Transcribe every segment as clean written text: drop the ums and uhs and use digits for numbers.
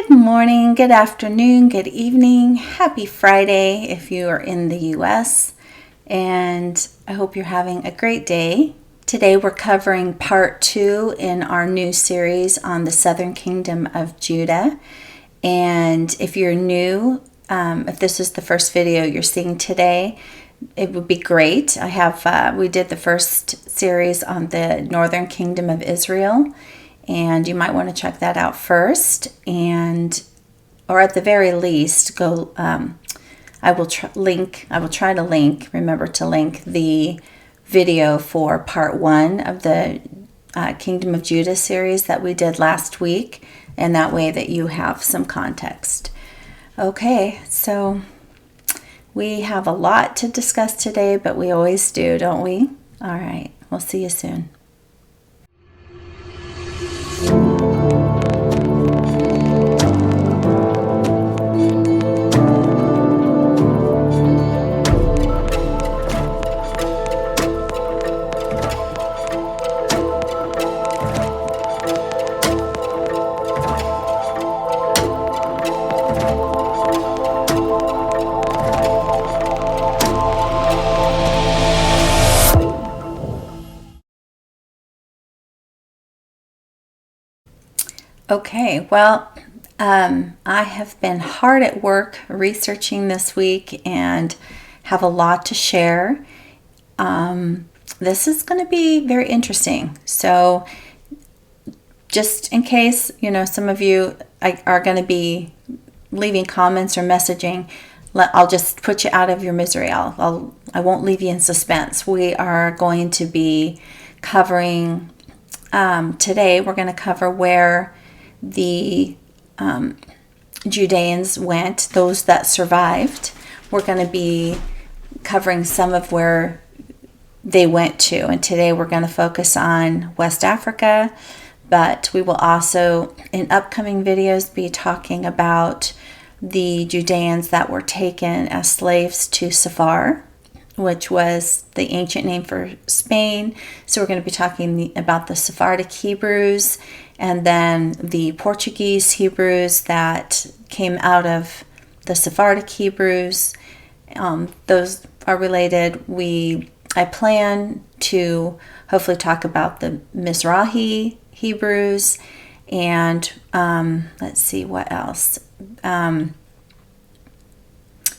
Good morning, good afternoon, good evening. Happy Friday if you are in the US, and I hope you're having a great day. Today we're covering part 2 in our new series on the southern kingdom of Judah. And if you're new, if this is the first video you're seeing today, it would be great. We did the first series on the northern kingdom of Israel, and you might want to check that out first, or at the very least go. I will try to remember to link the video for part 1 of the Kingdom of Judah series that we did last week, and that way that you have some context. Okay, so we have a lot to discuss today, but we always do, don't we? All right, we'll see you soon. Okay, well, I have been hard at work researching this week and have a lot to share. This is going to be very interesting. So just in case, some of you are going to be leaving comments or messaging, I'll just put you out of your misery. I won't leave you in suspense. We are going to be covering, today we're going to cover where the Judeans went, those that survived. We're going to be covering some of where they went to, and today we're going to focus on West Africa, but we will also in upcoming videos be talking about the Judeans that were taken as slaves to Safar, which was the ancient name for Spain. So we're going to be talking about the Sephardic Hebrews and then the Portuguese Hebrews that came out of the Sephardic Hebrews. Those are related. I plan to hopefully talk about the Mizrahi Hebrews and let's see what else.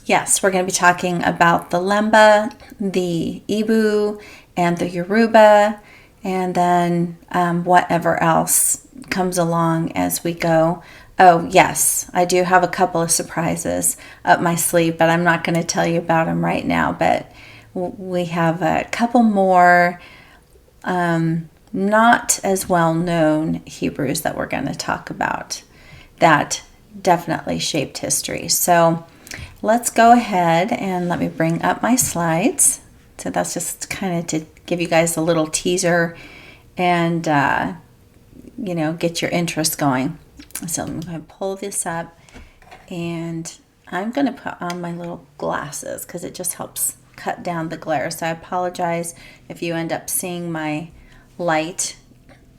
Yes, we're going to be talking about the Lemba, the Ibu, and the Yoruba, and then whatever else comes along as we go. Oh, yes, I do have a couple of surprises up my sleeve, but I'm not going to tell you about them right now. But we have a couple more not as well-known Hebrews that we're going to talk about that definitely shaped history. So let's go ahead and let me bring up my slides. So that's just kind of to give you guys a little teaser and, get your interest going. So I'm going to pull this up, and I'm going to put on my little glasses because it just helps cut down the glare. So I apologize if you end up seeing my light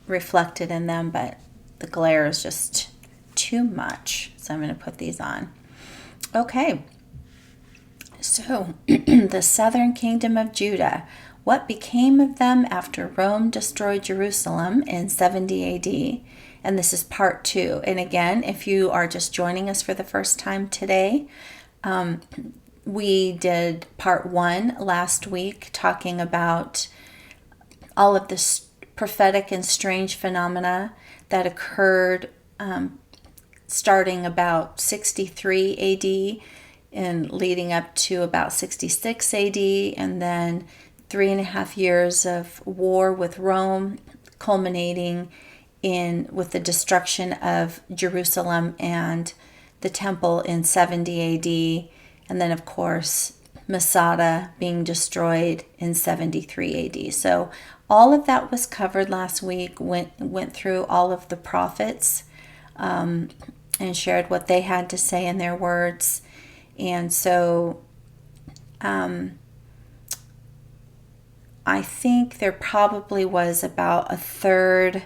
reflected in them, but the glare is just too much. So I'm going to put these on. Okay, so the southern kingdom of Judah. What became of them after Rome destroyed Jerusalem in 70 AD? And this is part 2. And again, if you are just joining us for the first time today, we did part 1 last week talking about all of this prophetic and strange phenomena that occurred starting about 63 AD and leading up to about 66 AD, and then 3.5 years of war with Rome, culminating with the destruction of Jerusalem and the temple in 70 AD, and then of course Masada being destroyed in 73 AD. So all of that was covered last week. Went through all of the prophets and shared what they had to say in their words. And so I think there probably was about a third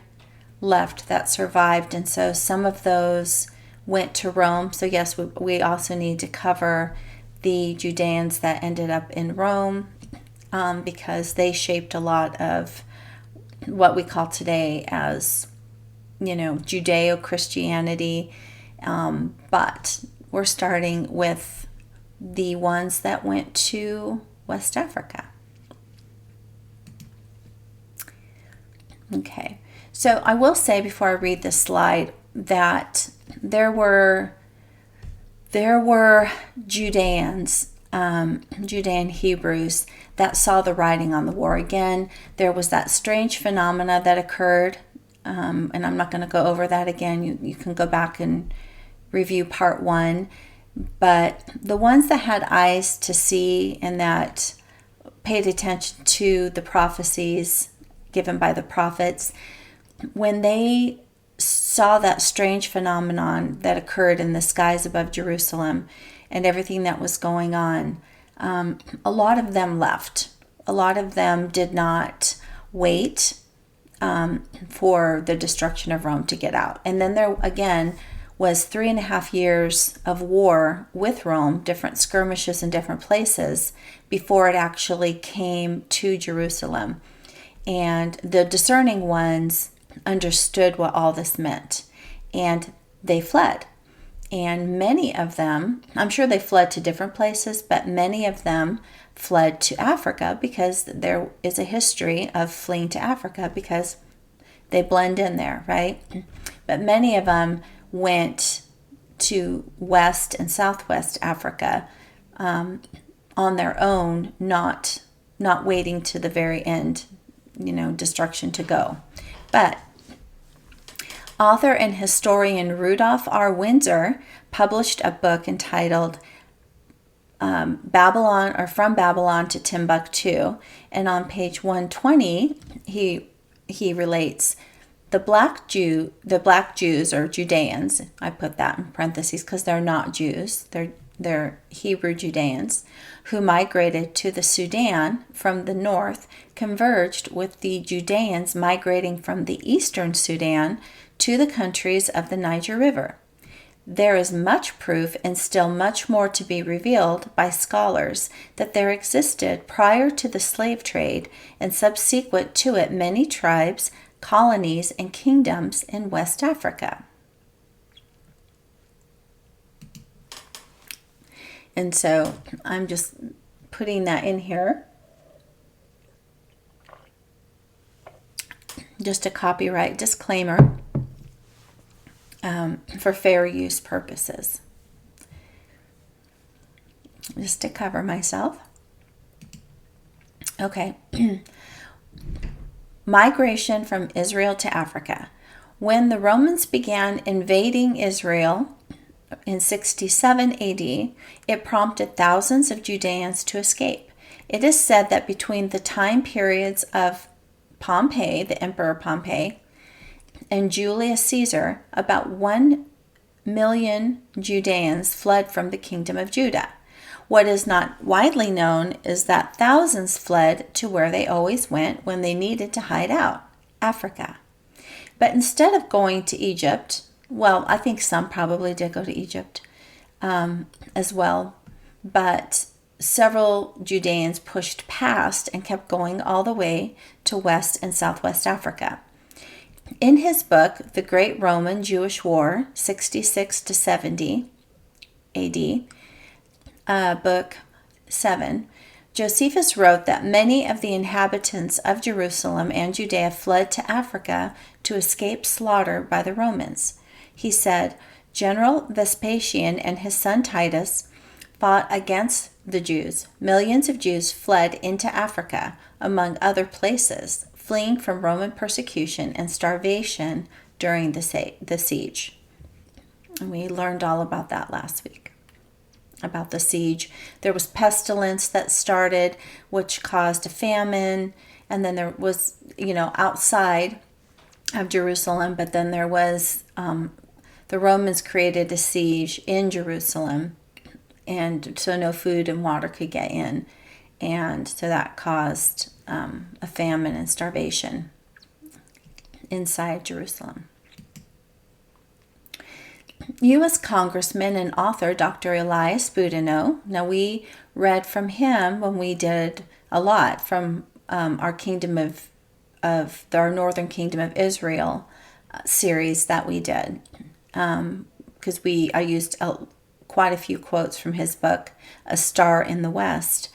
left that survived, and so some of those went to Rome. So yes, we also need to cover the Judeans that ended up in Rome, because they shaped a lot of what we call today as, Judeo-Christianity. But we're starting with the ones that went to West Africa. Okay, so I will say before I read this slide that there were Judeans, Judean Hebrews that saw the writing on the wall. Again, there was that strange phenomena that occurred, and I'm not going to go over that again. You can go back and review part 1. But the ones that had eyes to see and that paid attention to the prophecies given by the prophets, when they saw that strange phenomenon that occurred in the skies above Jerusalem and everything that was going on, a lot of them left. A lot of them did not wait for the destruction of Rome to get out. And then there again was 3.5 years of war with Rome, different skirmishes in different places, before it actually came to Jerusalem. And the discerning ones understood what all this meant, and they fled. And many of them, I'm sure they fled to different places, but many of them fled to Africa, because there is a history of fleeing to Africa because they blend in there, right? But many of them went to West and Southwest Africa on their own, not waiting to the very end, destruction to go. But author and historian Rudolph R. Windsor published a book entitled Babylon, or From Babylon to Timbuktu, and on page 120 he relates the black Jews or Judeans. I put that in parentheses because they're not Jews. They're Hebrew Judeans who migrated to the Sudan from the north, converged with the Judeans migrating from the eastern Sudan to the countries of the Niger River. There is much proof, and still much more to be revealed by scholars, that there existed prior to the slave trade and subsequent to it many tribes, colonies, and kingdoms in West Africa. And so I'm just putting that in here. Just a copyright disclaimer for fair use purposes. Just to cover myself. Okay. Migration from Israel to Africa. When the Romans began invading Israel in 67 AD, it prompted thousands of Judeans to escape. It is said that between the time periods of Pompey, the Emperor Pompey, and Julius Caesar, about 1 million Judeans fled from the kingdom of Judah. What is not widely known is that thousands fled to where they always went when they needed to hide out, Africa. But instead of going to Egypt, well, I think some probably did go to Egypt as well, but several Judeans pushed past and kept going all the way to West and Southwest Africa. In his book, The Great Roman Jewish War, 66 to 70 AD, book 7, Josephus wrote that many of the inhabitants of Jerusalem and Judea fled to Africa to escape slaughter by the Romans. He said, General Vespasian and his son Titus fought against the Jews. Millions of Jews fled into Africa, among other places, fleeing from Roman persecution and starvation during the siege. And we learned all about that last week, about the siege. There was pestilence that started, which caused a famine, and then there was, outside of Jerusalem, but then there was, the Romans created a siege in Jerusalem, and so no food and water could get in, and so that caused a famine and starvation inside Jerusalem. U.S. Congressman and author Dr. Elias Boudinot. Now, we read from him when we did a lot from our Kingdom of our Northern Kingdom of Israel series that we did, because I used quite a few quotes from his book, A Star in the West,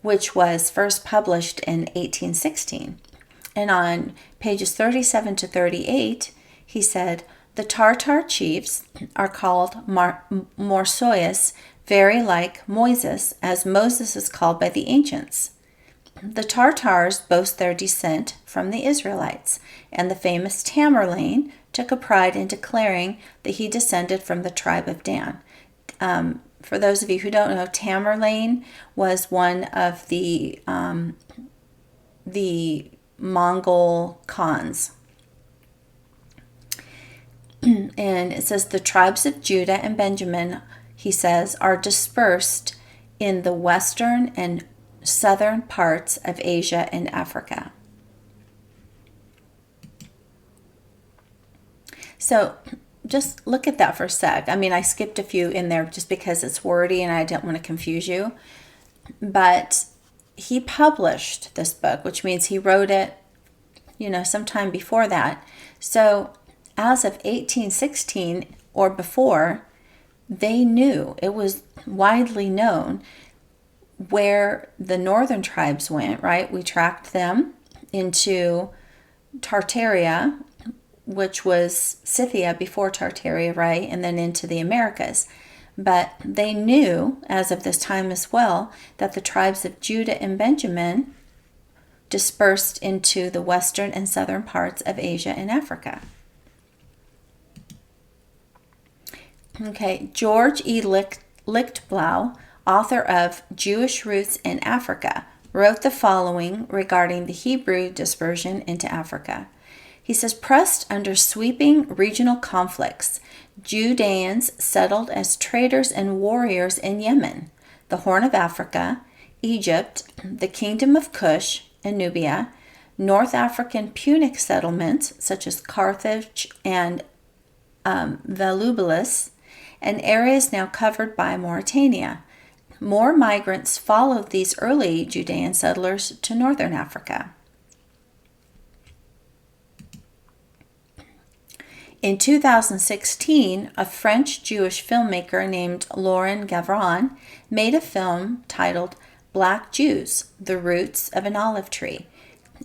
which was first published in 1816. And on pages 37 to 38, he said, the Tartar chiefs are called Morsois, very like Moises, as Moses is called by the ancients. The Tartars boast their descent from the Israelites, and the famous Tamerlane took a pride in declaring that he descended from the tribe of Dan. For those of you who don't know, Tamerlane was one of the Mongol Khans. And it says the tribes of Judah and Benjamin, he says, are dispersed in the western and southern parts of Asia and Africa. So just look at that for a sec. I mean, I skipped a few in there just because it's wordy and I didn't want to confuse you. But he published this book, which means he wrote it, sometime before that. So as of 1816 or before, they knew, it was widely known where the northern tribes went, right? We tracked them into Tartaria, which was Scythia before Tartaria, right? And then into the Americas. But they knew, as of this time as well, that the tribes of Judah and Benjamin dispersed into the western and southern parts of Asia and Africa. Okay, George E. Lichtblau, author of Jewish Roots in Africa, wrote the following regarding the Hebrew dispersion into Africa. He says, pressed under sweeping regional conflicts, Judeans settled as traders and warriors in Yemen, the Horn of Africa, Egypt, the Kingdom of Cush and Nubia, North African Punic settlements such as Carthage and Volubilis, and areas now covered by Mauritania. More migrants followed these early Judean settlers to northern Africa. In 2016, a French Jewish filmmaker named Laurent Gavron made a film titled Black Jews, The Roots of an Olive Tree.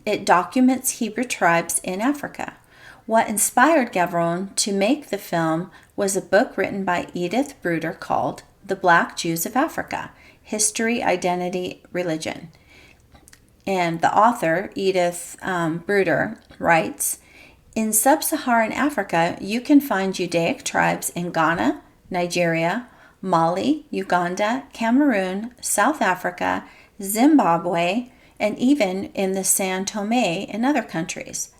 It documents Hebrew tribes in Africa. What inspired Gavron to make the film was a book written by Edith Bruder called The Black Jews of Africa, History, Identity, Religion. And the author, Edith Bruder, writes, in sub-Saharan Africa, you can find Judaic tribes in Ghana, Nigeria, Mali, Uganda, Cameroon, South Africa, Zimbabwe, and even in the São Tomé and other countries.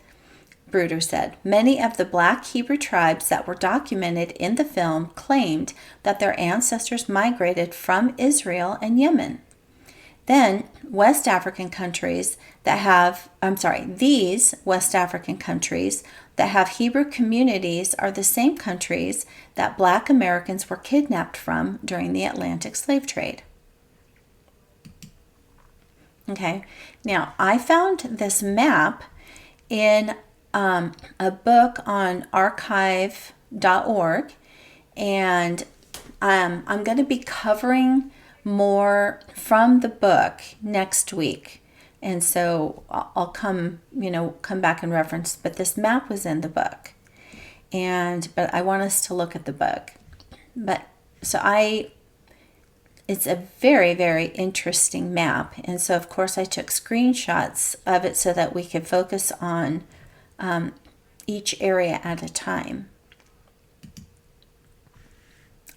Bruder said, many of the black Hebrew tribes that were documented in the film claimed that their ancestors migrated from Israel and Yemen. Then, these West African countries that have Hebrew communities are the same countries that black Americans were kidnapped from during the Atlantic slave trade. Okay, now I found this map in a book on archive.org, and I'm going to be covering more from the book next week. And so I'll come back and reference, but this map was in the book. But I want us to look at the book. It's a very, very interesting map. And so, of course, I took screenshots of it so that we could focus on each area at a time.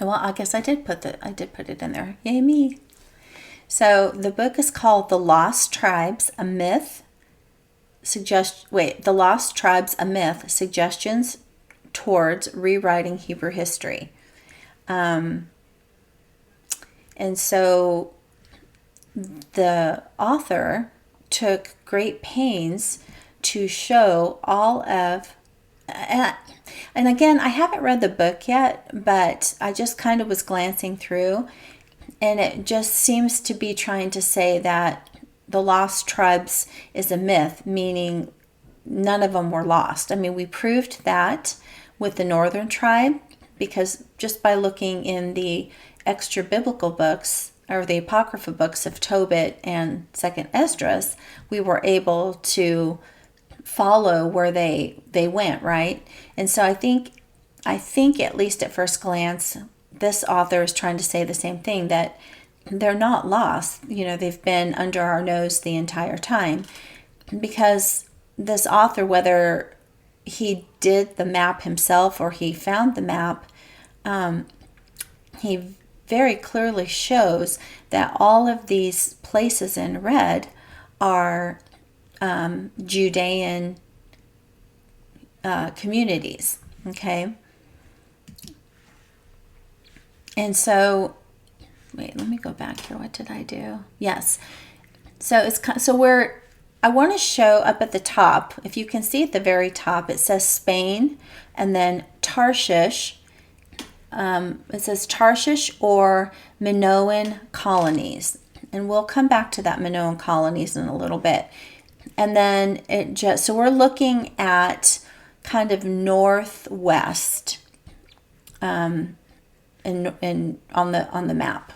Well, I guess I did put it in there. Yay me. So the book is called The Lost Tribes, a Myth. The Lost Tribes, a Myth, Suggestions Towards Rewriting Hebrew History. And so the author took great pains to show all of, And again, I haven't read the book yet, but I just kind of was glancing through, and it just seems to be trying to say that the lost tribes is a myth, meaning none of them were lost. I mean, we proved that with the northern tribe, because just by looking in the extra biblical books, or the Apocrypha books of Tobit and 2nd Esdras, we were able to follow where they went, right? And so I think at least at first glance, this author is trying to say the same thing, that they're not lost. They've been under our nose the entire time, because this author, whether he did the map himself or he found the map, he very clearly shows that all of these places in red are Judean communities, okay? And so, wait, let me go back here. What did I do? Yes. So I want to show up at the top. If you can see at the very top, it says Spain, and then Tarshish. It says Tarshish or Minoan colonies. And we'll come back to that Minoan colonies in a little bit. And then so we're looking at kind of northwest on the map.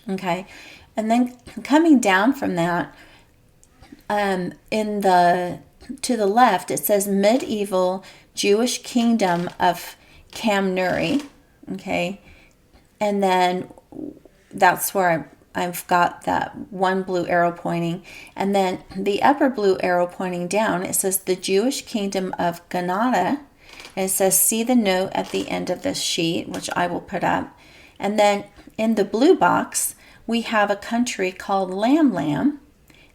Okay. And then coming down from that, to the left, it says medieval Jewish kingdom of Kamnuri, okay, and then that's where I've got that one blue arrow pointing, and then the upper blue arrow pointing down, it says the Jewish kingdom of Granada, and it says see the note at the end of this sheet, which I will put up, and then in the blue box, we have a country called Lamlam,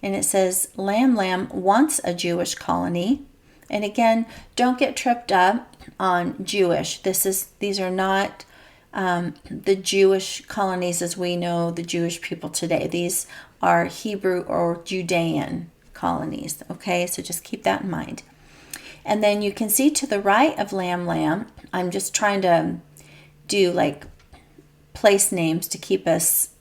and it says Lamlam once a Jewish colony. And again, don't get tripped up on Jewish. These are not the Jewish colonies as we know the Jewish people today. These are Hebrew or Judean colonies. Okay, so just keep that in mind. And then you can see to the right of Lamlam, I'm just trying to do like place names to keep us,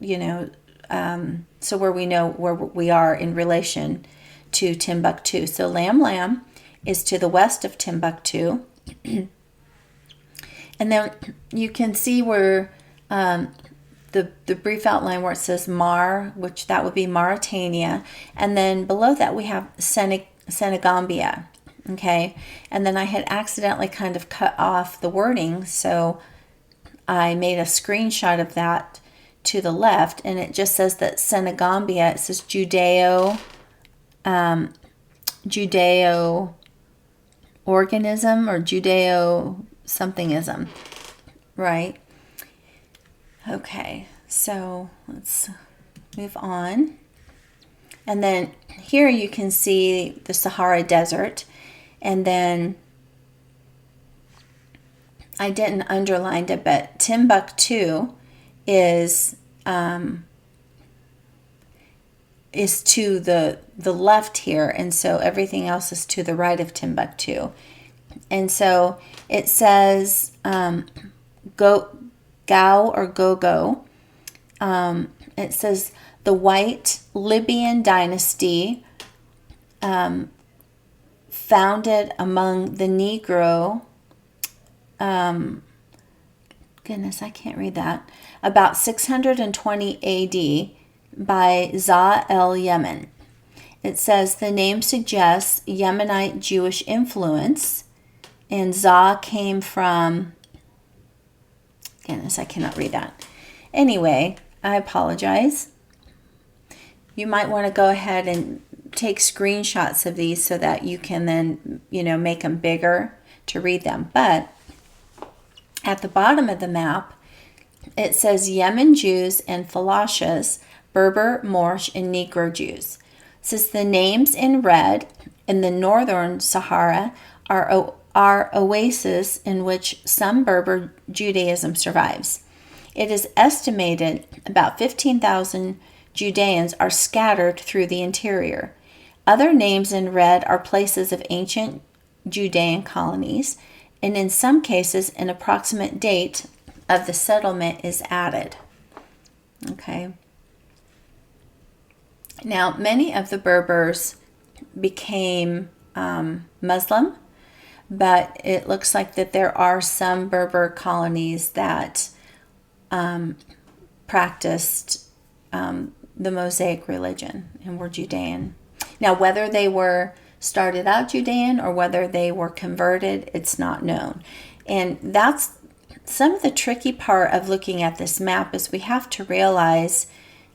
so where we know where we are in relation to Timbuktu. So Lamlam is to the west of Timbuktu. And then you can see where the brief outline where it says Mar, which that would be Mauritania. And then below that we have Senegambia. Okay. And then I had accidentally kind of cut off the wording. So I made a screenshot of that to the left. And it just says that Senegambia, it says Judeo organism or Judeo somethingism, right? Okay, so let's move on. And then here you can see the Sahara Desert, and then I didn't underline it, but Timbuktu is to the left here, and so everything else is to the right of Timbuktu. And so it says Gogo. It says the White Libyan dynasty founded among the Negro, goodness, I can't read that, about 620 AD by Za el-Yemen. It says the name suggests Yemenite Jewish influence, and Za came from, goodness, I cannot read that. Anyway, I apologize. You might want to go ahead and take screenshots of these so that you can then, make them bigger to read them. But at the bottom of the map, it says Yemen Jews and Falashas, Berber, Moorish, and Negro Jews. It says the names in red in the northern Sahara are oases in which some Berber Judaism survives. It is estimated about 15,000 Judeans are scattered through the interior. Other names in red are places of ancient Judean colonies, and in some cases, an approximate date of the settlement is added. Okay. Now, many of the Berbers became Muslim, but it looks like that there are some Berber colonies that practiced the Mosaic religion and were Judean. Now, whether they were started out Judean or whether they were converted, it's not known. And that's some of the tricky part of looking at this map, is we have to realize,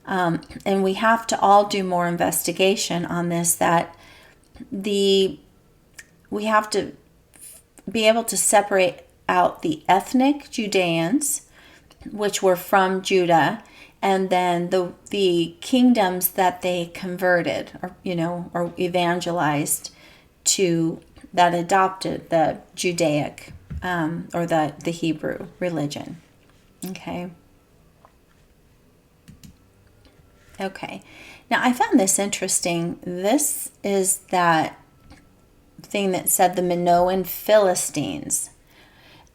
and we have to all do more investigation on this, that we have to be able to separate out the ethnic Judeans, which were from Judah, and then the kingdoms that they converted or evangelized to, that adopted the Judaic or the Hebrew religion. Okay. Now, I found this interesting. This is that thing that said the Minoan Philistines.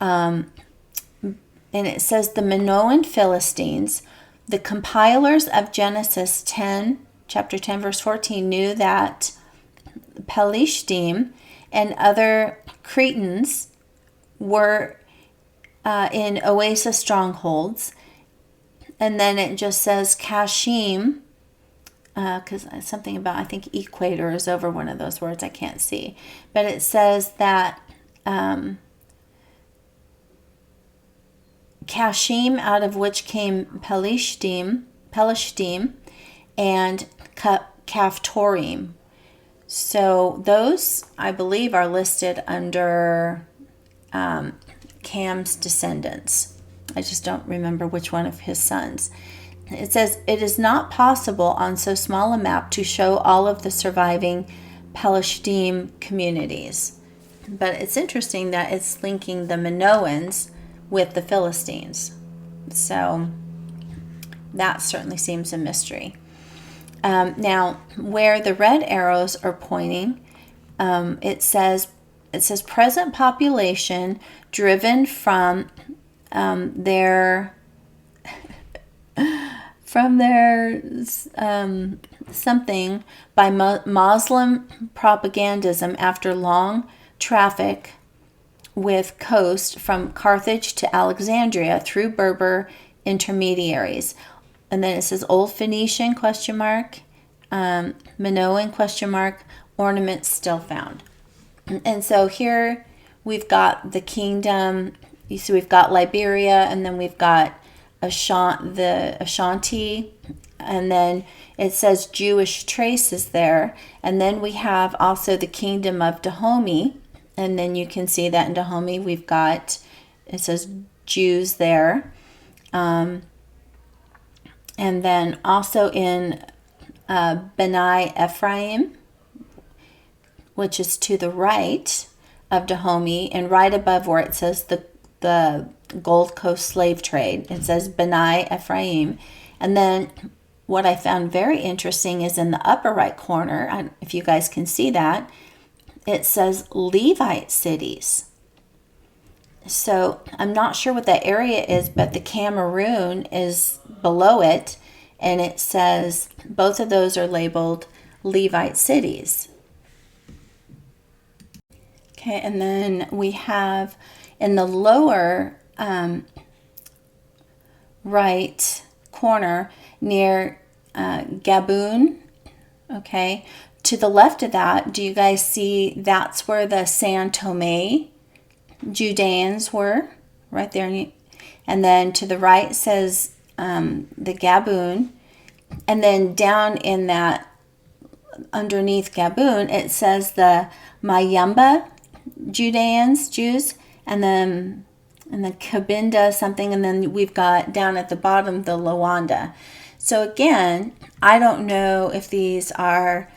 And it says the Minoan Philistines, the compilers of Genesis 10, chapter 10, verse 14, knew that Pelishtim and other Cretans were in oasis strongholds. And then it just says Kashim, because something about, I think equator is over one of those words, I can't see. But it says that Kashim, out of which came Pelishtim, and Kaphtorim. So those, I believe, are listed under Cam's descendants. I just don't remember which one of his sons. It says, it is not possible on so small a map to show all of the surviving Pelishtim communities. But it's interesting that it's linking the Minoans with the Philistines. So that certainly seems a mystery. Now, where the red arrows are pointing, it says present population driven from their something by Muslim propagandism after long traffic with coast from Carthage to Alexandria through Berber intermediaries. And then it says Old Phoenician ? Minoan ? Ornaments still found. And so here we've got the kingdom. You see, we've got Liberia, and then we've got the Ashanti, and then it says Jewish traces there. And then we have also the kingdom of Dahomey, and then you can see that in Dahomey we've got, it says Jews there. And then also in Beni Ephraim, which is to the right of Dahomey, and right above where it says the Gold Coast slave trade, it says Beni Ephraim. And then what I found very interesting is in the upper right corner, if you guys can see that, it says Levite cities. So I'm not sure what that area is, but the Cameroon is below it, and it says both of those are labeled Levite cities. Okay, and then we have in the lower right corner near Gabon, okay, to the left of that, do you guys see that's where the San Tome Judeans were, right there? And then to the right says the Gabon, and then down in that underneath Gabon, it says the Mayamba Jews, and then Cabinda something, and then we've got down at the bottom the Luanda. So again, I don't know if these are,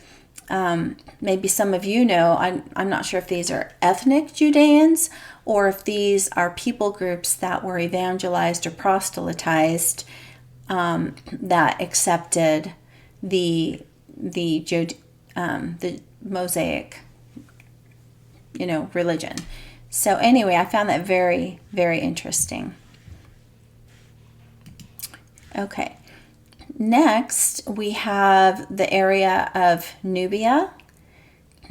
maybe some of you know, I'm not sure if these are ethnic Judeans or if these are people groups that were evangelized or proselytized that accepted the Mosaic religion. So anyway, I found that very, very interesting. Okay. Next, we have the area of Nubia.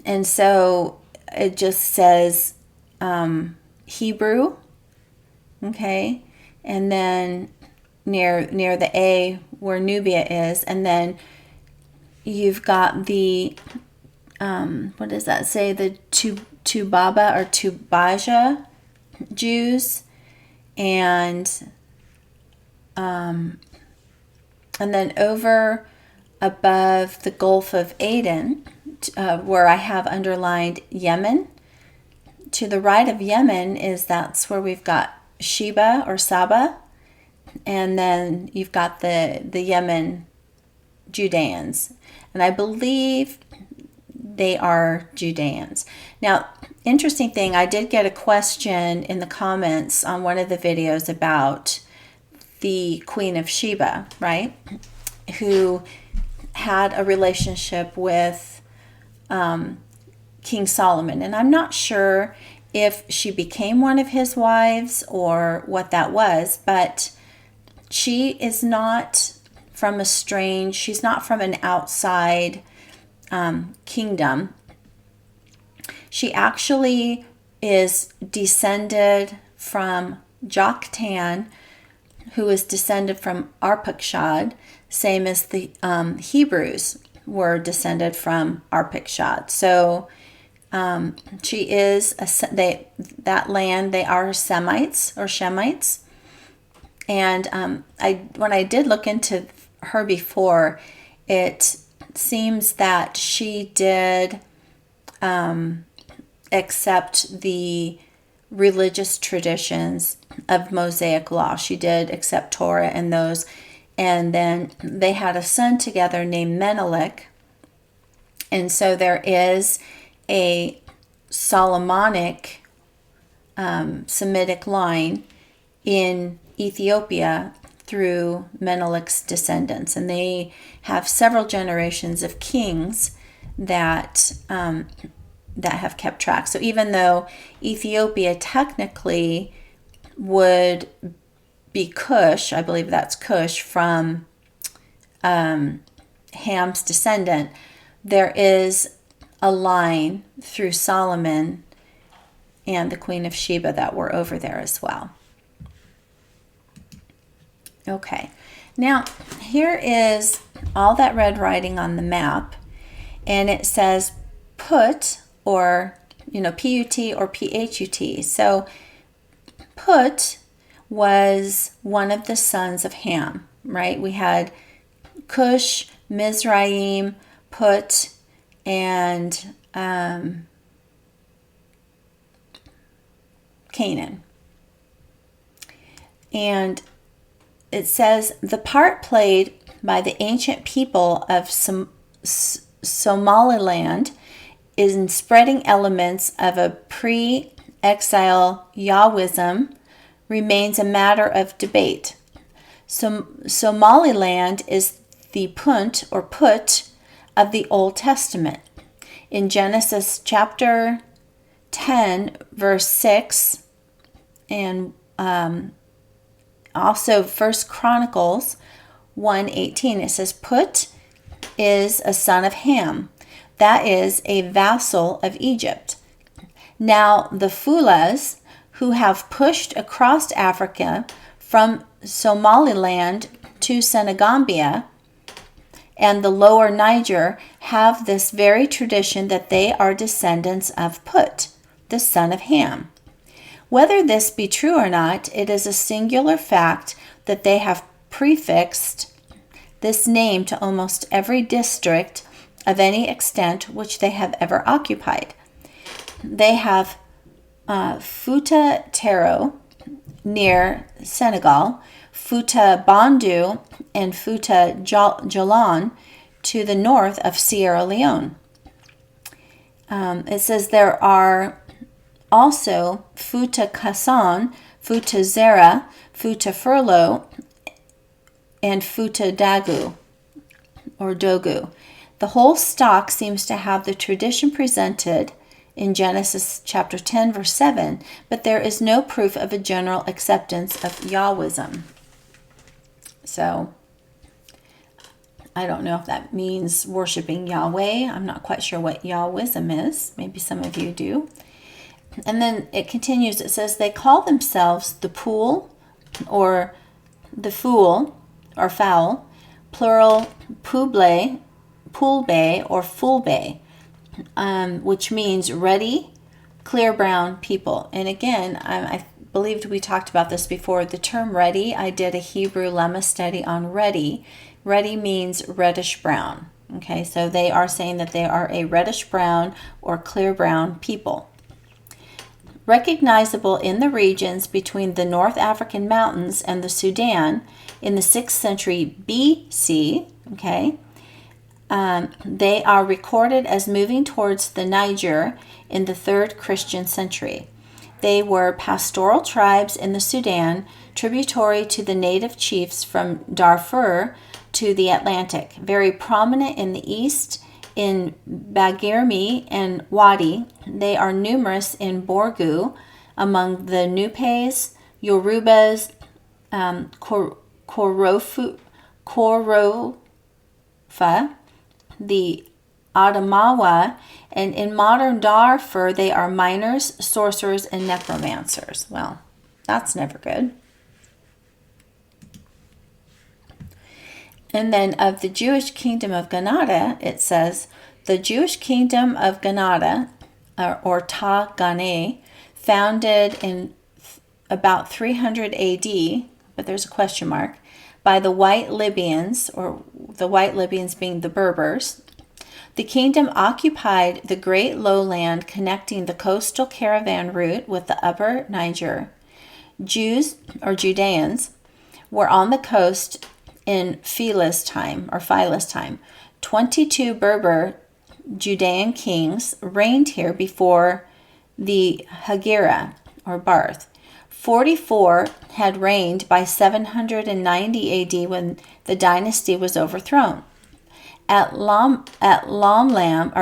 And so it just says Hebrew. Okay. And then near the A where Nubia is. And then you've got the, what does that say? The Tubaba or Tubaja Jews. And then over above the Gulf of Aden, where I have underlined Yemen. To the right of Yemen that's where we've got Sheba or Saba. And then you've got the Yemen Judeans. And I believe they are Judeans. Now, interesting thing, I did get a question in the comments on one of the videos about the Queen of Sheba, right? Who had a relationship with King Solomon. And I'm not sure if she became one of his wives or what that was, but she is not from she's not from an outside kingdom. She actually is descended from Joktan, who is descended from Arpachshad, same as the Hebrews were descended from Arpachshad. So she is that land. They are Semites or Shemites. And when I did look into her before, it seems that she did accept the religious traditions of Mosaic law. She did accept Torah and those. And then they had a son together named Menelik. And so there is a Solomonic Semitic line in Ethiopia through Menelik's descendants. And they have several generations of kings that have kept track. So even though Ethiopia technically would be Cush, I believe that's Cush from Ham's descendant, there is a line through Solomon and the Queen of Sheba that were over there as well. Okay, now here is all that red writing on the map, and it says Put, or P-U-T or P-H-U-T. So Put was one of the sons of Ham, right? We had Cush, Mizraim, Put, and Canaan. And it says the part played by the ancient people of Somaliland is in spreading elements of a pre-exile Yahwism remains a matter of debate. Somaliland is the Punt or Put of the Old Testament. In Genesis chapter 10, verse 6, and also 1 Chronicles 1:18, it says, Put is a son of Ham. That is a vassal of Egypt. Now the Fulas, who have pushed across Africa from Somaliland to Senegambia and the lower Niger, have this very tradition that they are descendants of Put, the son of Ham. Whether this be true or not, it is a singular fact that they have prefixed this name to almost every district of any extent which they have ever occupied. They have Futa Tero near Senegal, Futa Bandu and Futa Jalon to the north of Sierra Leone. It says there are also Futa Kassan, Futa Zera, Futa Furlo, and Futa Dagu or Dogu. The whole stock seems to have the tradition presented in Genesis chapter 10, verse 7, but there is no proof of a general acceptance of Yahwism. So, I don't know if that means worshiping Yahweh. I'm not quite sure what Yahwism is. Maybe some of you do. And then it continues. It says, they call themselves the pool, or the fool, or fowl, plural poolbe, or fulbe, which means ready, clear brown people. And again, I believed we talked about this before. The term ready, I did a Hebrew lemma study on ready. Ready means reddish brown. Okay, so they are saying that they are a reddish brown or clear brown people. Recognizable in the regions between the North African mountains and the Sudan in the 6th century BC, okay, they are recorded as moving towards the Niger in the 3rd Christian century. They were pastoral tribes in the Sudan, tributary to the native chiefs from Darfur to the Atlantic, very prominent in the east in Bagirmi and Wadi. They are numerous in Borgu, among the Nupes, Yorubas, Korofa, the Adamawa, and in modern Darfur they are miners, sorcerers, and necromancers. Well, that's never good. And then of the Jewish kingdom of Granada, it says, the Jewish kingdom of Granada, or Ta Gane, founded in about 300 AD, but there's a question mark, by the White Libyans, or the White Libyans being the Berbers. The kingdom occupied the great lowland connecting the coastal caravan route with the upper Niger. Jews, or Judeans, were on the coast in Phila's time. 22 Berber Judean kings reigned here before the Hegira, or Barth. 44 had reigned by 790 AD when the dynasty was overthrown. At Lamlam,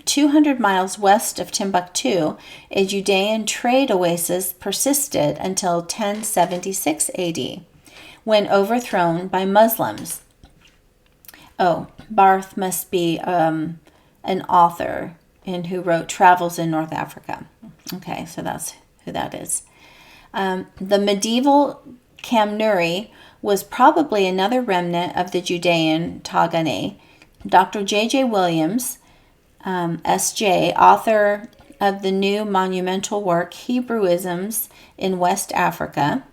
200 miles west of Timbuktu, a Judean trade oasis persisted until 1076 AD, when overthrown by Muslims. Oh, Barth must be an author who wrote Travels in North Africa. Okay, so that's who that is. The medieval Kamnuri was probably another remnant of the Judean Tagane. Dr. J.J. Williams, S.J., author of the new monumental work Hebrewisms in West Africa,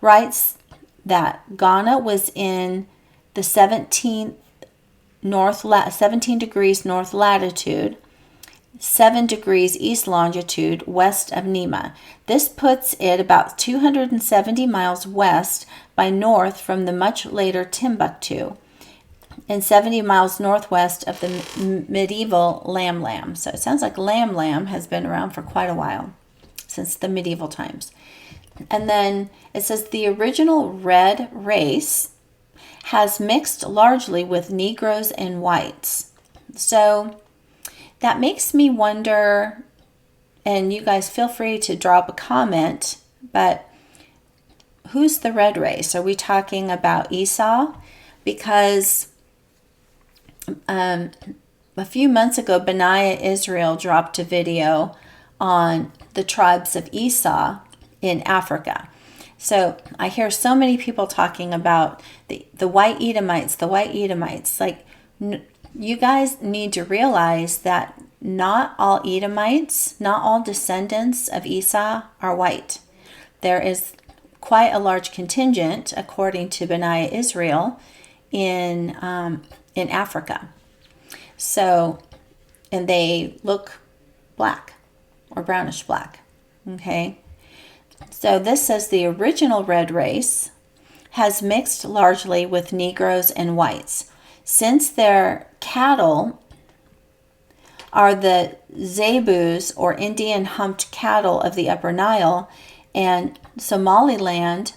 writes that Ghana was in the 17 degrees north latitude, 7 degrees east longitude west of Nima. This puts it about 270 miles west by north from the much later Timbuktu, and 70 miles northwest of the medieval Lamlam. So it sounds like Lamlam has been around for quite a while, since the medieval times. And then it says the original red race has mixed largely with Negroes and whites. So that makes me wonder, and you guys feel free to drop a comment, but who's the red race? Are we talking about Esau? Because a few months ago, Benaiah Israel dropped a video on the tribes of Esau in Africa. So I hear so many people talking about the white Edomites, Like, you guys need to realize that not all Edomites, not all descendants of Esau are white. There is quite a large contingent, according to Benaiah Israel, in Africa. So, and they look black or brownish black. Okay. So this says the original red race has mixed largely with Negroes and whites. Since their cattle are the Zebus, or Indian humped cattle of the Upper Nile and Somaliland,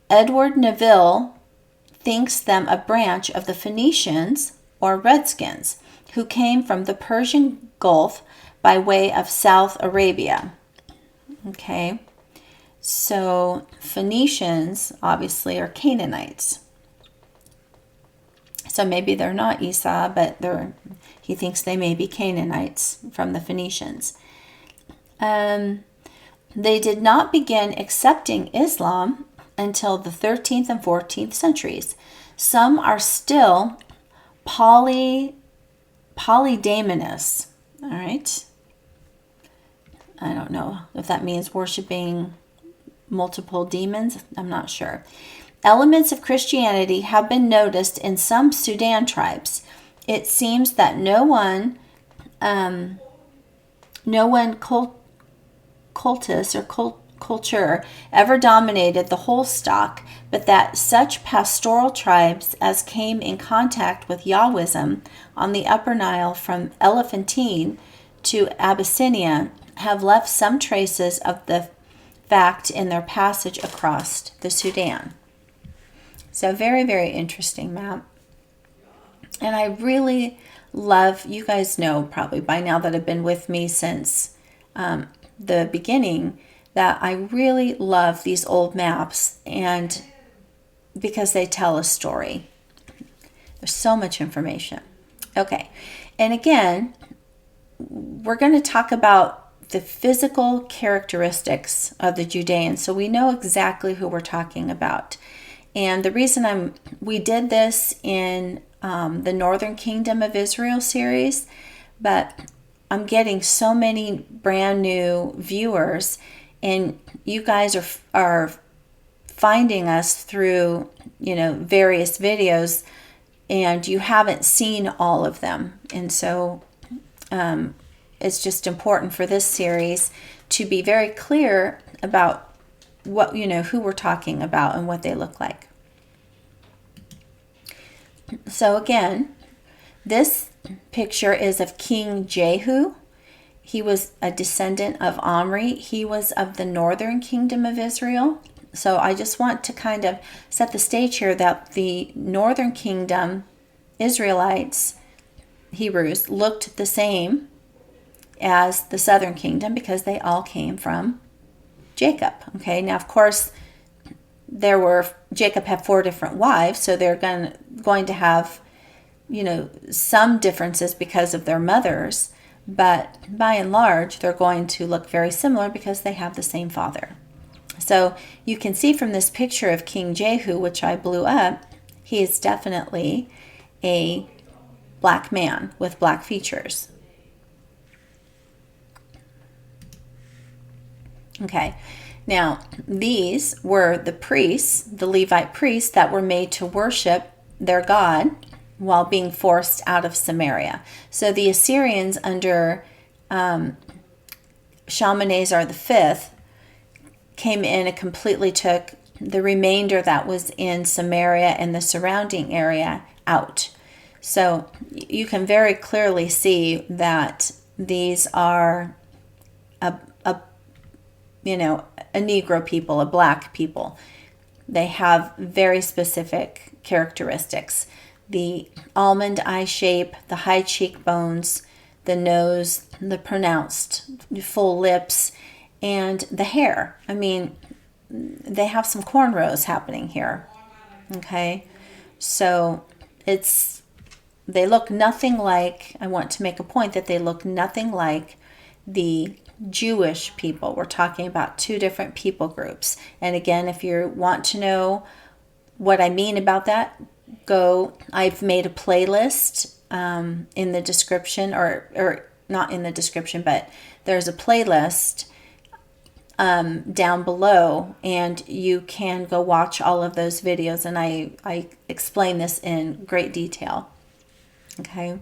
Edward Neville thinks them a branch of the Phoenicians, or Redskins, who came from the Persian Gulf by way of South Arabia. Okay, so Phoenicians obviously are Canaanites. So maybe they're not Esau, but he thinks they may be Canaanites from the Phoenicians. They did not begin accepting Islam until the 13th and 14th centuries. Some are still polydaemonists. All right. I don't know if that means worshiping multiple demons. I'm not sure. Elements of Christianity have been noticed in some Sudan tribes. It seems that no one cultus or culture ever dominated the whole stock, but that such pastoral tribes as came in contact with Yahwism on the Upper Nile from Elephantine to Abyssinia have left some traces of the fact in their passage across the Sudan. So very, very interesting map. And I really love, you guys know probably by now that have been with me since the beginning, that I really love these old maps, and because they tell a story. There's so much information. Okay, and again, we're going to talk about the physical characteristics of the Judeans, so we know exactly who we're talking about. And the reason we did this in the Northern Kingdom of Israel series, but I'm getting so many brand new viewers, and you guys are finding us through, various videos, and you haven't seen all of them. And so it's just important for this series to be very clear about what, who we're talking about and what they look like. So again, this picture is of King Jehu. He was a descendant of Omri. He was of the northern kingdom of Israel. So I just want to kind of set the stage here that the northern kingdom Israelites, Hebrews, looked the same as the southern kingdom because they all came from Jacob. Okay, now of course Jacob had 4 different wives, so they're going to have some differences because of their mothers, but by and large they're going to look very similar because they have the same father. So you can see from this picture of King Jehu, which I blew up, he is definitely a black man with black features. Okay, now these were the priests, the Levite priests, that were made to worship their God while being forced out of Samaria. So the Assyrians under Shalmaneser V came in and completely took the remainder that was in Samaria and the surrounding area out. So you can very clearly see that these are a Negro people, a black people. They have very specific characteristics. The almond eye shape, the high cheekbones, the nose, the pronounced full lips, and the hair. I mean, they have some cornrows happening here. Okay, so they look nothing like, I want to make a point that they look nothing like the Jewish people. We're talking about 2 different people groups. And again, if you want to know what I mean about that, I've made a playlist in the description, or not in the description, but there's a playlist down below, and you can go watch all of those videos, and I explain this in great detail. Okay.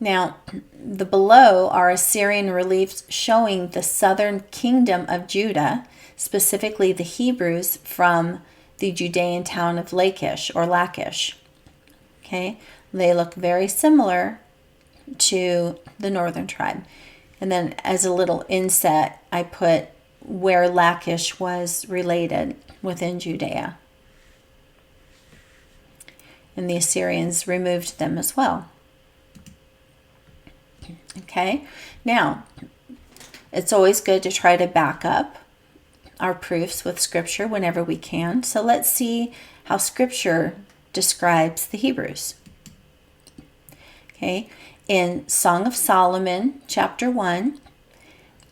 Now, the below are Assyrian reliefs showing the southern kingdom of Judah, specifically the Hebrews from the Judean town of Lachish or Lachish. Okay, they look very similar to the northern tribe. And then as a little inset, I put where Lachish was related within Judea. And the Assyrians removed them as well. Okay, now it's always good to try to back up our proofs with Scripture whenever we can. So let's see how Scripture describes the Hebrews. Okay, in Song of Solomon, chapter 1,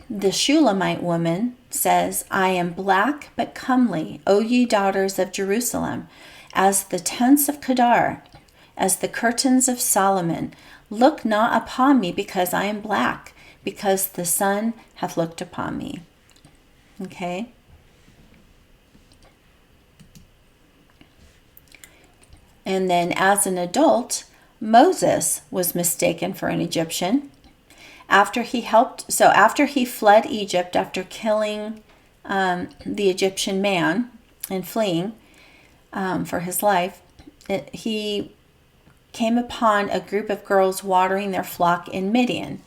the Shulamite woman says, I am black but comely, O ye daughters of Jerusalem, as the tents of Kedar, as the curtains of Solomon. Look not upon me because I am black, because the sun hath looked upon me. Okay. And then as an adult, Moses was mistaken for an Egyptian. After he fled Egypt after killing the Egyptian man and fleeing for his life, he came upon a group of girls watering their flock in Midian.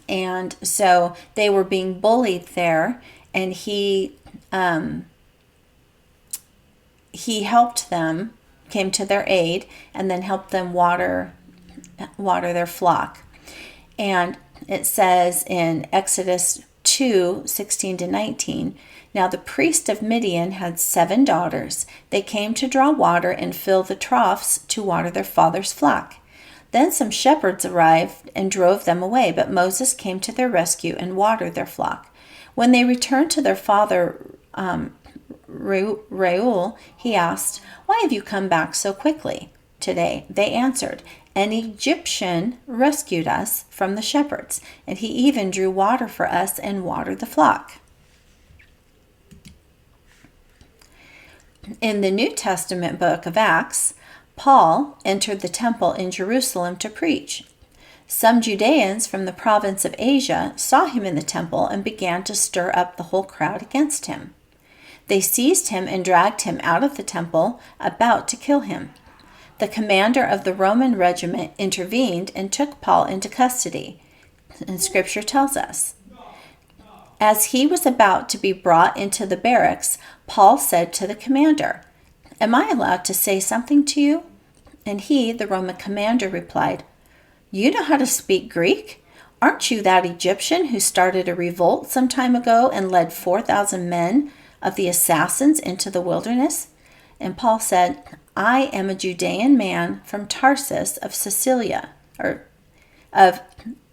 And so they were being bullied there, and he helped them, came to their aid, and then helped them water their flock. And it says in Exodus 2:16-19, now the priest of Midian had 7 daughters. They came to draw water and fill the troughs to water their father's flock. Then some shepherds arrived and drove them away, but Moses came to their rescue and watered their flock. When they returned to their father Reuel, he asked, why have you come back so quickly today? They answered, an Egyptian rescued us from the shepherds, and he even drew water for us and watered the flock. In the New Testament book of Acts, Paul entered the temple in Jerusalem to preach. Some Judeans from the province of Asia saw him in the temple and began to stir up the whole crowd against him. They seized him and dragged him out of the temple, about to kill him. The commander of the Roman regiment intervened and took Paul into custody. And Scripture tells us, as he was about to be brought into the barracks, Paul said to the commander, am I allowed to say something to you? And he, the Roman commander, replied, you know how to speak Greek? Aren't you that Egyptian who started a revolt some time ago and led 4,000 men of the assassins into the wilderness? And Paul said, I am a Judean man from Tarsus of Sicilia,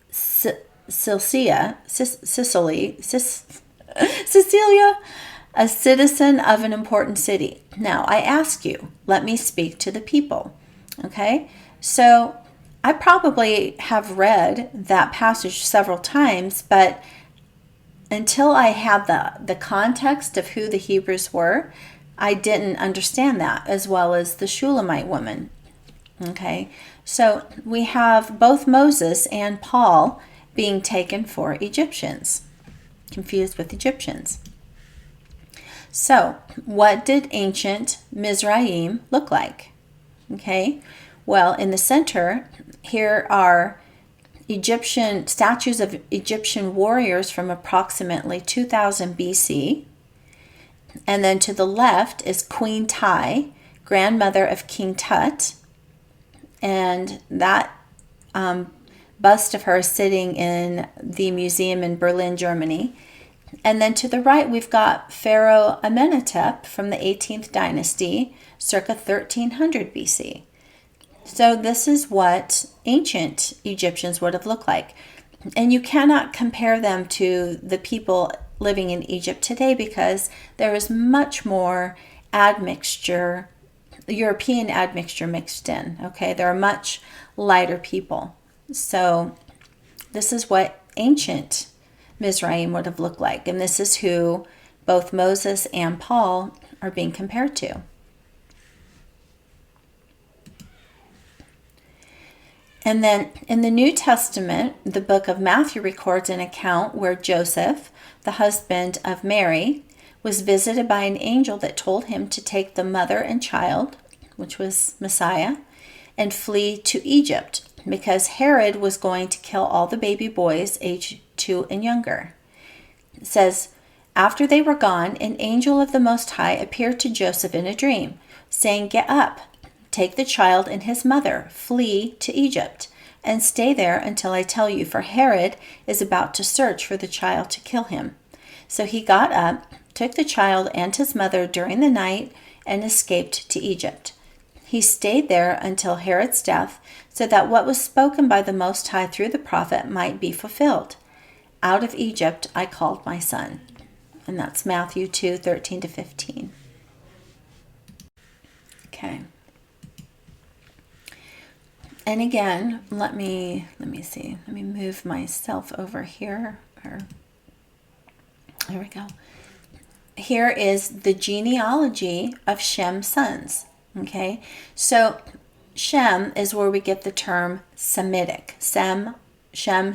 Sicilia, a citizen of an important city. Now I ask you, let me speak to the people. Okay, so I probably have read that passage several times, but until I had the context of who the Hebrews were, I didn't understand that, as well as the Shulamite woman. Okay, so we have both Moses and Paul being taken for Egyptians, confused with Egyptians. So, what did ancient Mizraim look like? Okay, well, in the center, here are Egyptian statues of Egyptian warriors from approximately 2000 BC. And then to the left is Queen Tai, grandmother of King Tut. And that bust of her is sitting in the museum in Berlin, Germany. And then to the right, we've got Pharaoh Amenhotep from the 18th dynasty, circa 1300 BC. So this is what ancient Egyptians would have looked like. And you cannot compare them to the people living in Egypt today because there is much more admixture, European admixture mixed in. Okay, they're much lighter people. So this is what ancient Mizraim would have looked like. And this is who both Moses and Paul are being compared to. And then in the New Testament, the book of Matthew records an account where Joseph, the husband of Mary, was visited by an angel that told him to take the mother and child, which was Messiah, and flee to Egypt because Herod was going to kill all the baby boys aged 2 and younger. It says, after they were gone, an angel of the Most High appeared to Joseph in a dream, saying, get up, take the child and his mother, flee to Egypt, and stay there until I tell you, for Herod is about to search for the child to kill him." So he got up, took the child and his mother during the night, and escaped to Egypt. He stayed there until Herod's death, so that what was spoken by the Most High through the prophet might be fulfilled. "Out of Egypt I called my son." And that's Matthew 2:13-15. Okay. And again, let me see. Let me move myself over here. There we go. Here is the genealogy of Shem's sons. Okay, so Shem is where we get the term Semitic. Shem,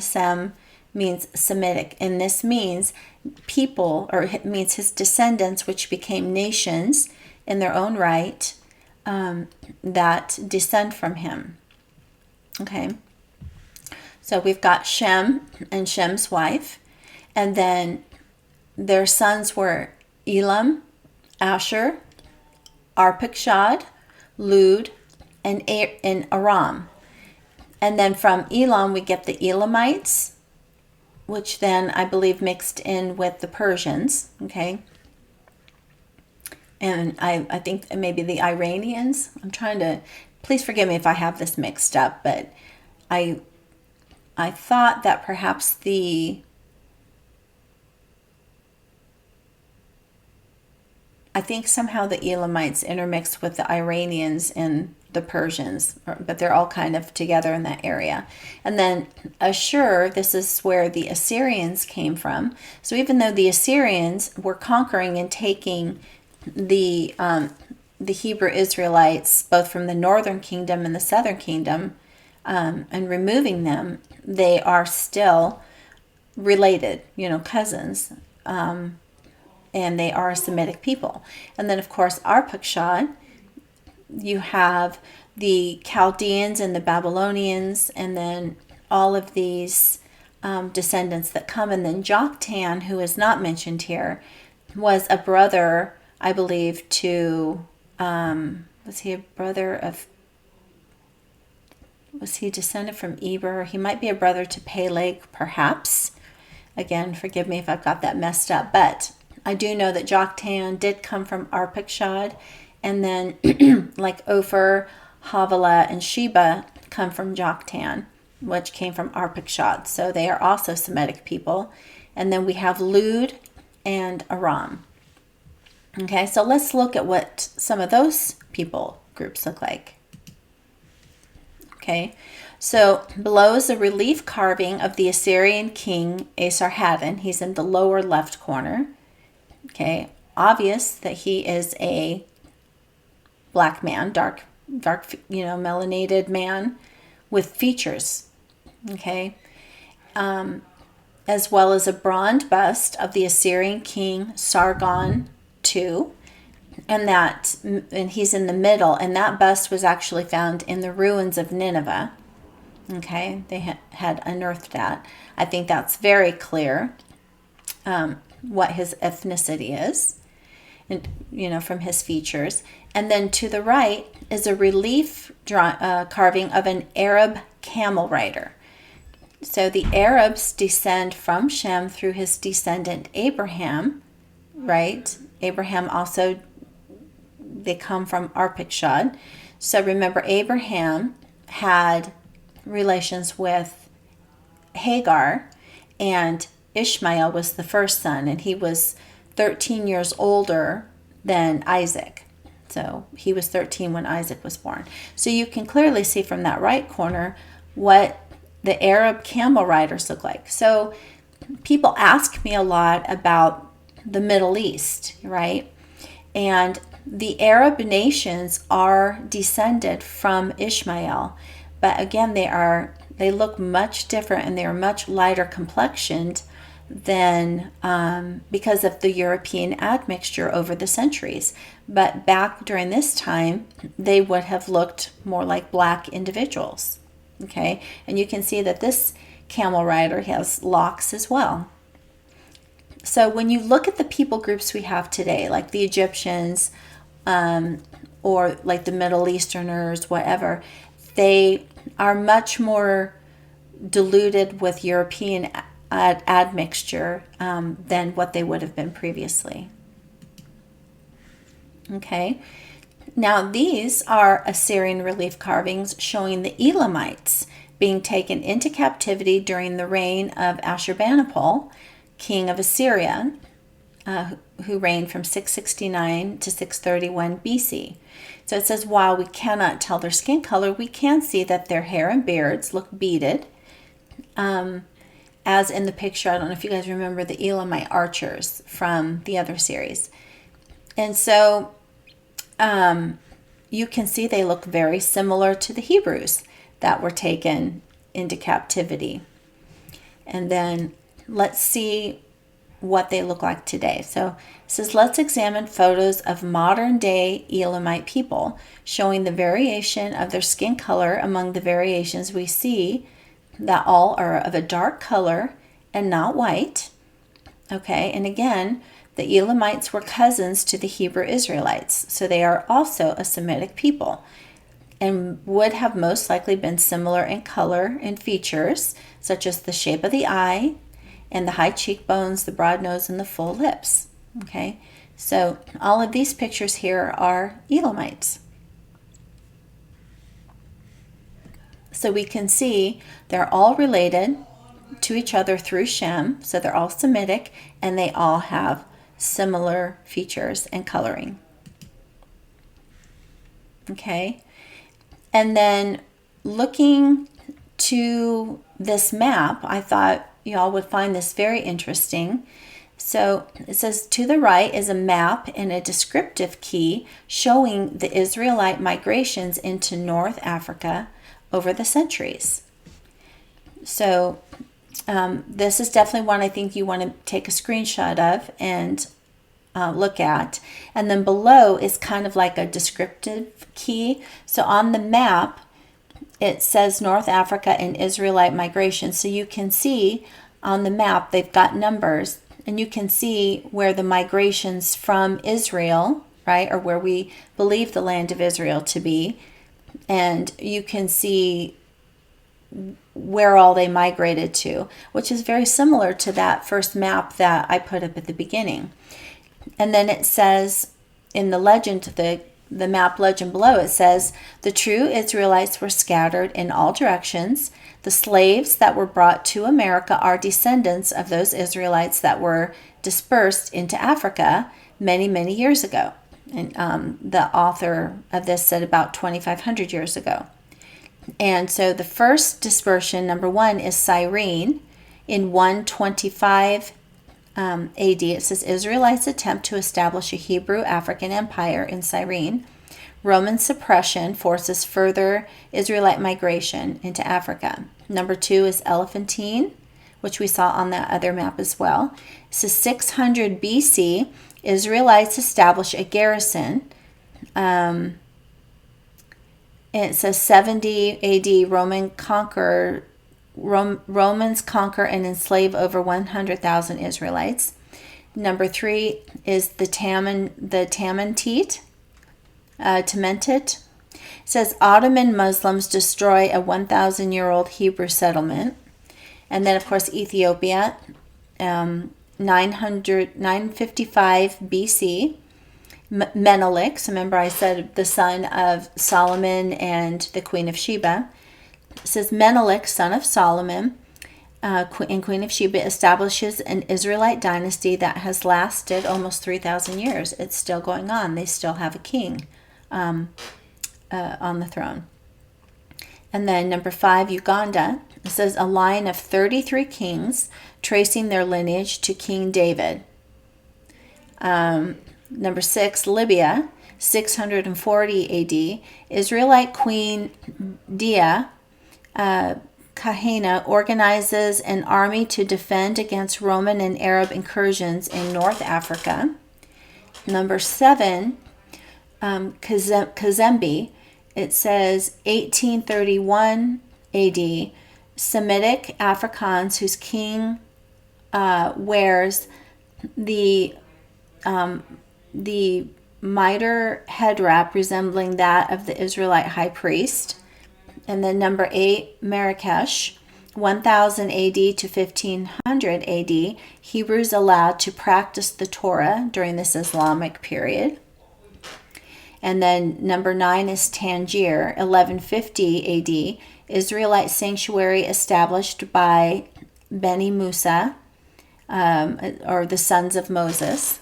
Sem means Semitic, and this means people, or it means his descendants, which became nations in their own right, that descend from him. Okay, so we've got Shem and Shem's wife, and then their sons were Elam, Asher, Arpachshad, Lud, and Aram. And then from Elam we get the Elamites, which then I believe mixed in with the Persians, okay? And I think maybe the Iranians. Please forgive me if I have this mixed up, but I thought that perhaps I think somehow the Elamites intermixed with the Iranians and the Persians, but they're all kind of together in that area. And then Ashur, this is where the Assyrians came from. So even though the Assyrians were conquering and taking the Hebrew Israelites, both from the northern kingdom and the southern kingdom, and removing them, they are still related, cousins. And they are a Semitic people. And then, of course, Arpachshad, you have the Chaldeans and the Babylonians, and then all of these descendants that come. And then Joktan, who is not mentioned here, was a brother, I believe, to, was he descended from Eber? He might be a brother to Peleg, perhaps. Again, forgive me if I've got that messed up, but I do know that Joktan did come from Arpachshad, and then like Ophir, Havilah, and Sheba come from Joktan, which came from Arpachshad. So they are also Semitic people. And then we have Lud and Aram. Okay, so let's look at what some of those people groups look like. Okay, so below is a relief carving of the Assyrian king Esarhaddon. He's in the lower left corner. Okay, obvious that he is a black man, dark, melanated man with features. Okay, as well as a bronze bust of the Assyrian king Sargon II, and he's in the middle, and that bust was actually found in the ruins of Nineveh. Okay, they had unearthed that. I think that's very clear. What his ethnicity is, and from his features. And then to the right is a relief carving of an Arab camel rider. So the Arabs descend from Shem through his descendant Abraham, right? Abraham also, they come from Arpachshad. So remember, Abraham had relations with Hagar, and Ishmael was the first son, and he was 13 years older than Isaac. So he was 13 when Isaac was born. So you can clearly see from that right corner what the Arab camel riders look like. So people ask me a lot about the Middle East, right? And the Arab nations are descended from Ishmael. But again, they look much different, and they are much lighter complexioned than because of the European admixture over the centuries. But back during this time, they would have looked more like black individuals. Okay, and you can see that this camel rider has locks as well. So when you look at the people groups we have today, like the Egyptians, or like the Middle Easterners, whatever, they are much more diluted with European admixture than what they would have been previously. Okay, now these are Assyrian relief carvings showing the Elamites being taken into captivity during the reign of Ashurbanipal, king of Assyria, who reigned from 669 to 631 BC. So it says, while we cannot tell their skin color, we can see that their hair and beards look beaded, as in the picture. I don't know if you guys remember the Elamite archers from the other series. And so you can see they look very similar to the Hebrews that were taken into captivity. And then let's see what they look like today. So it says, let's examine photos of modern day Elamite people, showing the variation of their skin color among the variations we see that all are of a dark color and not white. Okay, and again, the Elamites were cousins to the Hebrew Israelites, so they are also a Semitic people and would have most likely been similar in color and features, such as the shape of the eye and the high cheekbones, the broad nose, and the full lips. Okay, so all of these pictures here are Elamites. So we can see they're all related to each other through Shem, so they're all Semitic, and they all have similar features and coloring. Okay, and then looking to this map, I thought y'all would find this very interesting. So it says, to the right is a map and a descriptive key showing the Israelite migrations into North Africa over the centuries. So this is definitely one I think you want to take a screenshot of and look at. And then below is kind of like a descriptive key. So on the map, it says North Africa and Israelite migration. So you can see on the map, they've got numbers, and you can see where the migrations from Israel, right, or where we believe the land of Israel to be. And you can see where all they migrated to, which is very similar to that first map that I put up at the beginning. And then it says in the legend, the map legend below, it says, the true Israelites were scattered in all directions. The slaves that were brought to America are descendants of those Israelites that were dispersed into Africa many, many years ago. And the author of this said about 2,500 years ago. And so the first dispersion, number one, is Cyrene in 125 AD. It says Israelites attempt to establish a Hebrew African empire in Cyrene. Roman suppression forces further Israelite migration into Africa. Number two is Elephantine, which we saw on that other map as well. It says 600 BC, Israelites establish a garrison. And it says 70 AD, Romans conquer and enslave over 100,000 Israelites. Number three is the Tamantit. It says Ottoman Muslims destroy a 1,000-year-old Hebrew settlement. And then, of course, Ethiopia, 955 BC. Menelik, so remember I said the son of Solomon and the Queen of Sheba. It says Menelik, son of Solomon and Queen of Sheba, establishes an Israelite dynasty that has lasted almost 3,000 years. It's still going on. They still have a king on the throne. And then number five, Uganda. It says a line of 33 kings tracing their lineage to King David. Number six, Libya, 640 AD. Israelite Queen Dia Kahina organizes an army to defend against Roman and Arab incursions in North Africa. Number seven, Kazembe. It says 1831 AD. Semitic Afrikaans whose king wears the mitre head wrap resembling that of the Israelite high priest. And then number 8, Marrakesh, 1000 AD to 1500 AD, Hebrews allowed to practice the Torah during this Islamic period. And then number 9 is Tangier, 1150 AD, Israelite sanctuary established by Beni Musa, or the sons of Moses.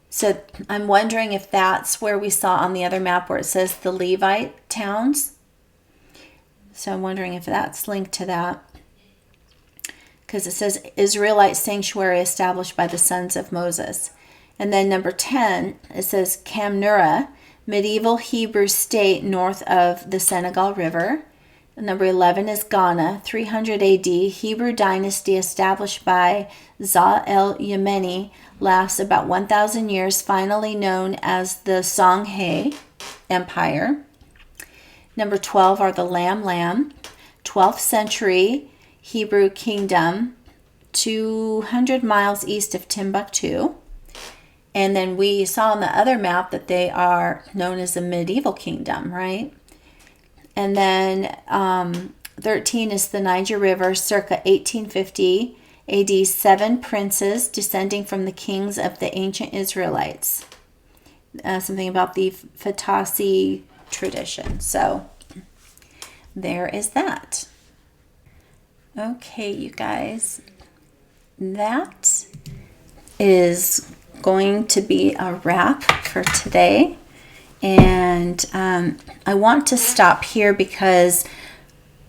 So I'm wondering if that's where we saw on the other map where it says the Levite towns. So I'm wondering if that's linked to that. Because it says Israelite sanctuary established by the sons of Moses. And then number 10, it says Kamnura, medieval Hebrew state north of the Senegal River. And number 11 is Ghana, 300 AD, Hebrew dynasty established by Za el-Yemeni, lasts about 1,000 years, finally known as the Songhay Empire. Number 12 are the Lam, 12th century Hebrew kingdom, 200 miles east of Timbuktu. And then we saw on the other map that they are known as a medieval kingdom, right? And then 13 is the Niger River, circa 1850 AD, 7 princes descending from the kings of the ancient Israelites. Something about the Fatasi tradition. So there is that. Okay, you guys, that is going to be a wrap for today. And I want to stop here because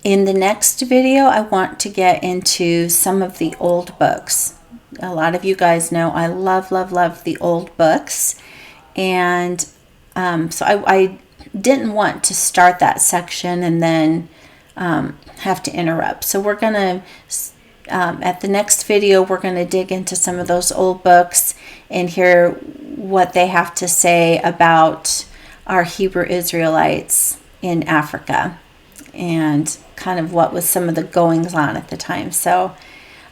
in the next video, I want to get into some of the old books. A lot of you guys know I love, love, love the old books. And so I didn't want to start that section and then have to interrupt. So we're going to, at the next video, we're going to dig into some of those old books and hear what they have to say about our Hebrew Israelites in Africa and kind of what was some of the goings on at the time. So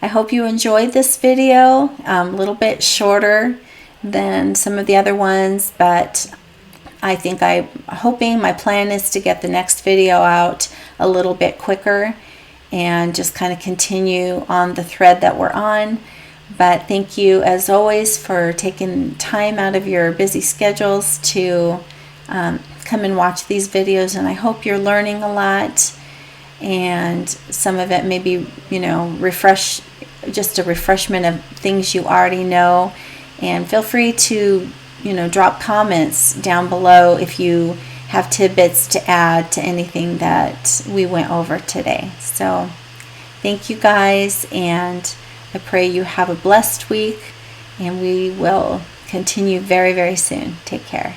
I hope you enjoyed this video, a little bit shorter than some of the other ones, but I think I'm hoping, my plan is to get the next video out a little bit quicker and just kind of continue on the thread that we're on. But thank you as always for taking time out of your busy schedules to come and watch these videos, and I hope you're learning a lot, and some of it maybe, just a refreshment of things you already know. And feel free to, drop comments down below if you have tidbits to add to anything that we went over today. So thank you guys, and I pray you have a blessed week, and we will continue very, very soon. Take care.